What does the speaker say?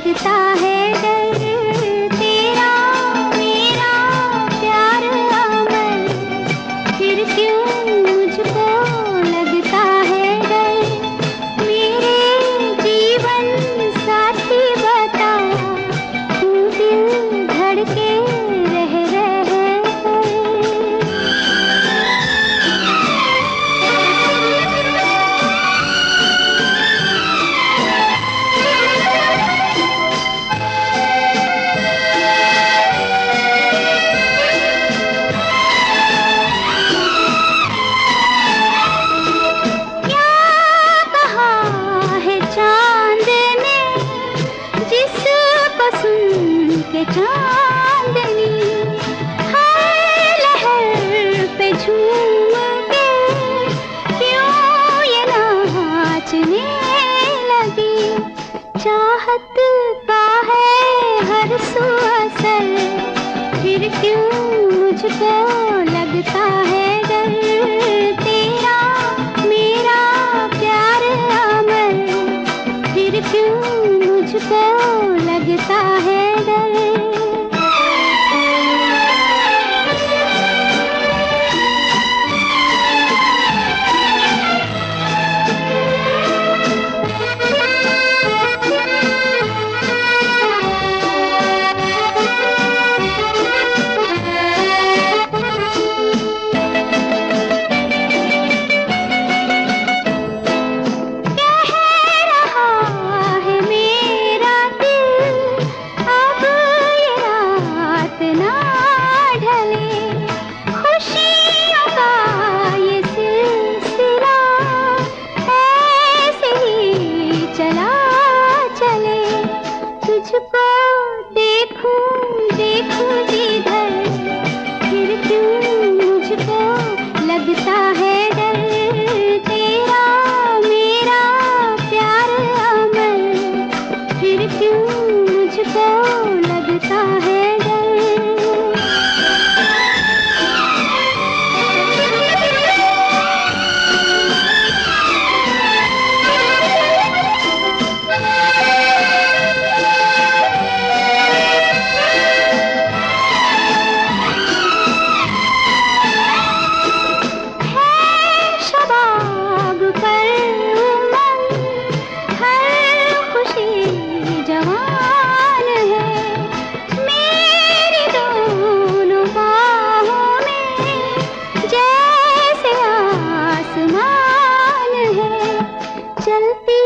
लगता है डर, तेरा मेरा प्यार अमर, फिर क्यों मुझको लगता है डर। मेरे जीवन साथी बता, तू दिल धड़के रह के चांदनी हर लहर पे झूम के क्यों ये नाचने लगी। चाहत का है हर सू असर, फिर क्यों मुझको लगता है डर। तेरा मेरा प्यार अमर, फिर क्यों मुझको लगता है डर। तुझको देखूं देखूं जिधर, फिर क्यों मुझको लगता है डर। तेरा मेरा प्यार अमर, फिर क्यों मुझको लगता है डर। चलती